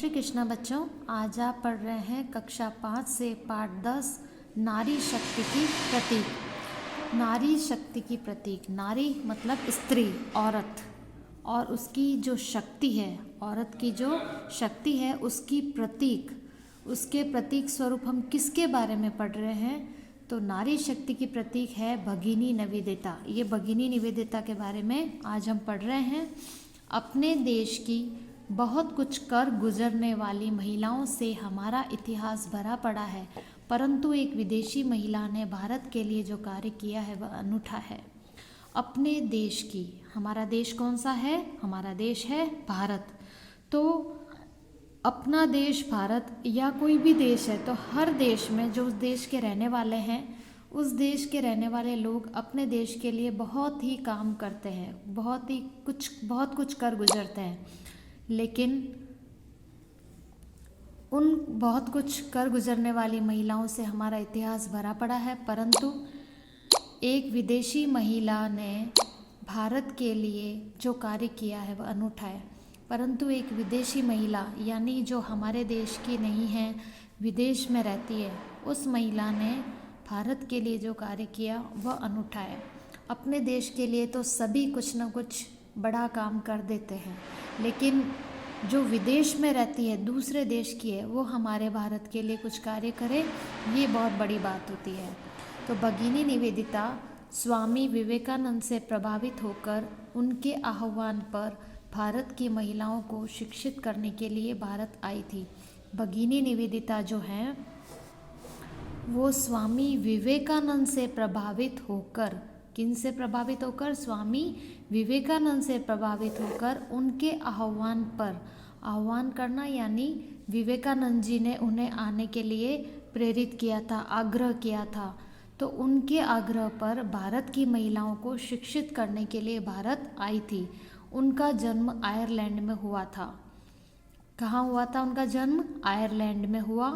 श्री कृष्णा बच्चों, आज आप पढ़ रहे हैं कक्षा 5 से पाठ 10 नारी शक्ति की प्रतीक। नारी शक्ति की प्रतीक, नारी मतलब स्त्री, औरत, और उसकी जो शक्ति है, औरत की जो शक्ति है उसकी प्रतीक, उसके प्रतीक स्वरूप हम किसके बारे में पढ़ रहे हैं? तो नारी शक्ति की प्रतीक है भगिनी निवेदिता। ये भगिनी निवेदिता के बारे में आज हम पढ़ रहे हैं। अपने देश की बहुत कुछ कर गुजरने वाली महिलाओं से हमारा इतिहास भरा पड़ा है, परंतु एक विदेशी महिला ने भारत के लिए जो कार्य किया है वह अनूठा है। अपने देश की, हमारा देश कौन सा है? हमारा देश है भारत। तो अपना देश भारत या कोई भी देश है, तो हर देश में जो उस देश के रहने वाले हैं, उस देश के रहने वाले लोग अपने देश के लिए बहुत ही काम करते हैं, बहुत कुछ कर गुजरते हैं। लेकिन उन बहुत कुछ कर गुजरने वाली महिलाओं से हमारा इतिहास भरा पड़ा है, परंतु एक विदेशी महिला ने भारत के लिए जो कार्य किया है वह अनूठा है। परंतु एक विदेशी महिला, यानी जो हमारे देश की नहीं है, विदेश में रहती है, उस महिला ने भारत के लिए जो कार्य किया वह अनूठा है। अपने देश के लिए तो सभी कुछ न कुछ बड़ा काम कर देते हैं, लेकिन जो विदेश में रहती है, दूसरे देश की है, वो हमारे भारत के लिए कुछ कार्य करे, ये बहुत बड़ी बात होती है। तो भगिनी निवेदिता स्वामी विवेकानंद से प्रभावित होकर उनके आह्वान पर भारत की महिलाओं को शिक्षित करने के लिए भारत आई थी। भगिनी निवेदिता जो हैं वो स्वामी विवेकानंद से प्रभावित होकर, किन से प्रभावित होकर? स्वामी विवेकानंद से प्रभावित होकर उनके आह्वान पर, आह्वान करना यानी विवेकानंद जी ने उन्हें आने के लिए प्रेरित किया था, आग्रह किया था। तो उनके आग्रह पर भारत की महिलाओं को शिक्षित करने के लिए भारत आई थी। उनका जन्म आयरलैंड में हुआ था। कहाँ हुआ था उनका जन्म? आयरलैंड में हुआ,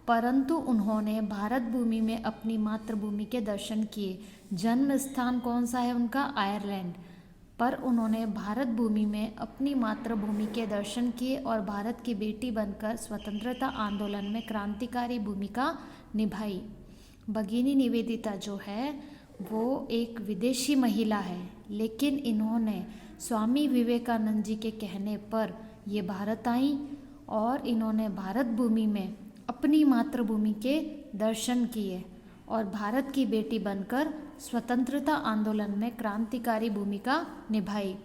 परंतु उन्होंने भारत भूमि में अपनी मातृभूमि के दर्शन किए। जन्म स्थान कौन सा है उनका? आयरलैंड, पर उन्होंने भारत भूमि में अपनी मातृभूमि के दर्शन किए और भारत की बेटी बनकर स्वतंत्रता आंदोलन में क्रांतिकारी भूमिका निभाई। भगिनी निवेदिता जो है वो एक विदेशी महिला है, लेकिन इन्होंने स्वामी विवेकानंद जी के कहने पर ये भारत आई और इन्होंने भारत भूमि में अपनी मातृभूमि के दर्शन किए और भारत की बेटी बनकर स्वतंत्रता आंदोलन में क्रांतिकारी भूमिका निभाई।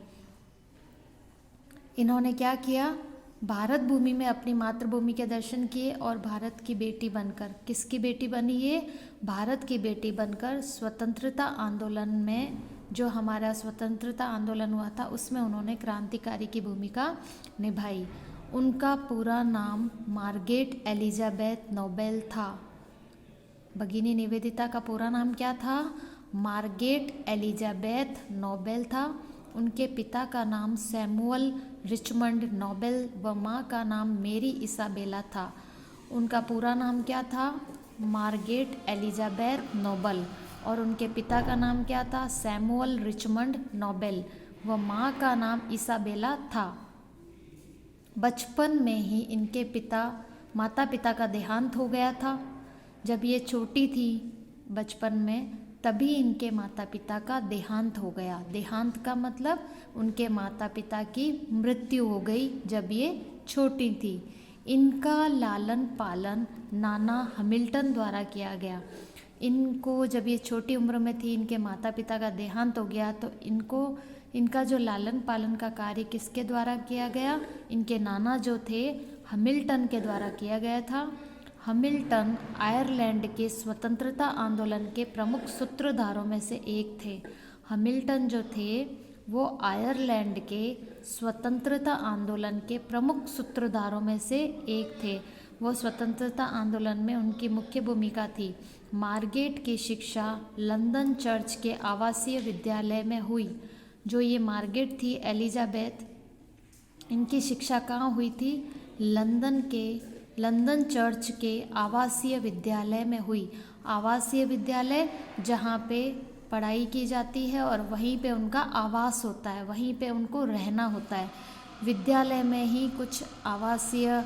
इन्होंने क्या किया? भारत भूमि में अपनी मातृभूमि के दर्शन किए और भारत की बेटी बनकर, किसकी बेटी बनी ये? भारत की बेटी बनकर स्वतंत्रता आंदोलन में, जो हमारा स्वतंत्रता आंदोलन हुआ था उसमें उन्होंने क्रांतिकारी की भूमिका निभाई। उनका पूरा नाम मार्गरेट एलिजाबेथ नोबेल था। भगिनी निवेदिता का पूरा नाम क्या था? मार्गरेट एलिजाबेथ नोबेल था। उनके पिता का नाम सैमुअल रिचमंड नोबेल व माँ का नाम मेरी इसाबेला था। उनका पूरा नाम क्या था? मार्गरेट एलिजाबेथ नोबेल, और उनके पिता का नाम क्या था? सैमुअल रिचमंड नोबेल, व माँ का नाम इसाबेला था। बचपन में ही इनके माता पिता का देहांत हो गया था। जब ये छोटी थी बचपन में, तभी इनके माता पिता का देहांत हो गया। देहांत का मतलब उनके माता पिता की मृत्यु हो गई जब ये छोटी थी। इनका लालन पालन नाना हैमिल्टन द्वारा किया गया। इनको जब ये छोटी उम्र में थी, इनके माता पिता का देहांत हो गया, तो इनका जो लालन पालन का कार्य किसके द्वारा किया गया? इनके नाना जो थे हैमिल्टन के द्वारा किया गया था। हैमिल्टन आयरलैंड के स्वतंत्रता आंदोलन के प्रमुख सूत्रधारों में से एक थे। हैमिल्टन जो थे वो आयरलैंड के स्वतंत्रता आंदोलन के प्रमुख सूत्रधारों में से एक थे। वो स्वतंत्रता आंदोलन में उनकी मुख्य भूमिका थी। मार्गरेट की शिक्षा लंदन चर्च के आवासीय विद्यालय में हुई। जो ये मार्गरेट थी, एलिजाबेथ, इनकी शिक्षा कहाँ हुई थी? लंदन चर्च के आवासीय विद्यालय में हुई। आवासीय विद्यालय जहाँ पे पढ़ाई की जाती है और वहीं पे उनका आवास होता है, वहीं पे उनको रहना होता है। विद्यालय में ही कुछ आवासीय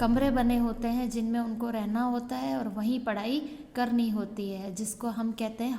कमरे बने होते हैं जिनमें उनको रहना होता है और वहीं पढ़ाई करनी होती है, जिसको हम कहते हैं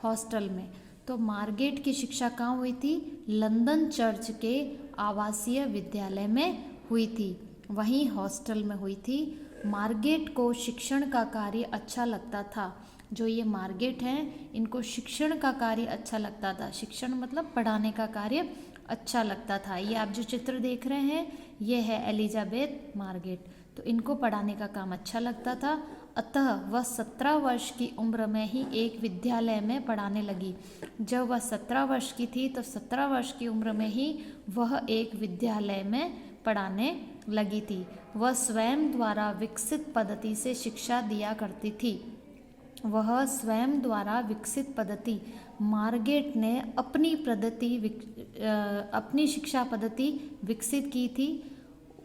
हॉस्टल में। तो मार्गरेट की शिक्षा कहाँ हुई थी? लंदन चर्च के आवासीय विद्यालय में हुई थी, वहीं हॉस्टल में हुई थी। मार्गरेट को शिक्षण का कार्य अच्छा लगता था। जो ये मार्गरेट हैं, इनको शिक्षण का कार्य अच्छा लगता था। शिक्षण मतलब पढ़ाने का कार्य अच्छा लगता था। ये आप जो चित्र देख रहे हैं, ये है एलिजाबेथ मार्गरेट। तो इनको पढ़ाने का काम अच्छा लगता था, अतः वह 17 वर्ष की उम्र में ही एक विद्यालय में पढ़ाने लगी। जब वह 17 वर्ष की थी तो 17 वर्ष की उम्र में ही वह एक विद्यालय में पढ़ाने लगी थी। वह स्वयं द्वारा विकसित पद्धति से शिक्षा दिया करती थी। वह स्वयं द्वारा विकसित पद्धति, मार्गरेट ने अपनी शिक्षा पद्धति विकसित की थी,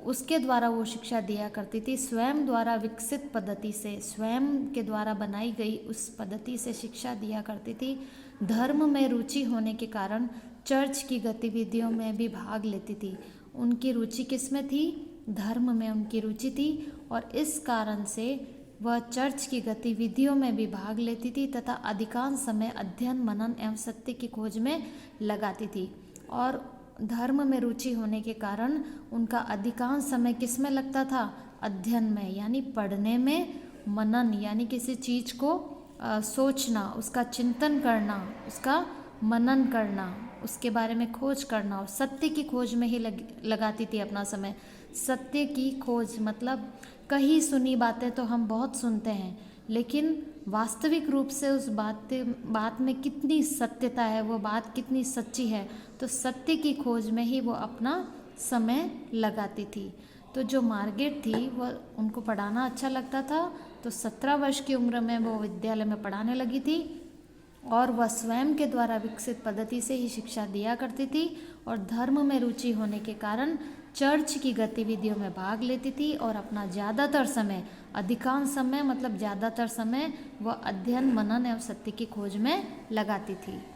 उसके द्वारा वो शिक्षा दिया करती थी। स्वयं द्वारा विकसित पद्धति से, स्वयं के द्वारा बनाई गई उस पद्धति से शिक्षा दिया करती थी। धर्म में रुचि होने के कारण चर्च की गतिविधियों में भी भाग लेती थी। उनकी रुचि किस में थी? धर्म में उनकी रुचि थी, और इस कारण से वह चर्च की गतिविधियों में भी भाग लेती थी तथा अधिकांश समय अध्ययन, मनन एवं सत्य की खोज में लगाती थी। और धर्म में रुचि होने के कारण उनका अधिकांश समय किस में लगता था? अध्ययन में, यानी पढ़ने में, मनन यानी किसी चीज़ को सोचना, उसका चिंतन करना, उसका मनन करना, उसके बारे में खोज करना, और सत्य की खोज में ही लगाती थी अपना समय। सत्य की खोज मतलब कही सुनी बातें तो हम बहुत सुनते हैं, लेकिन वास्तविक रूप से उस बात में कितनी सत्यता है, वो बात कितनी सच्ची है, तो सत्य की खोज में ही वो अपना समय लगाती थी। तो जो मार्गरेट थी वह, उनको पढ़ाना अच्छा लगता था, तो 17 वर्ष की उम्र में वो विद्यालय में पढ़ाने लगी थी, और वह स्वयं के द्वारा विकसित पद्धति से ही शिक्षा दिया करती थी, और धर्म में रुचि होने के कारण चर्च की गतिविधियों में भाग लेती थी, और अपना ज़्यादातर समय, अधिकांश समय मतलब ज़्यादातर समय वह अध्ययन, मनन एवं सत्य की खोज में लगाती थी।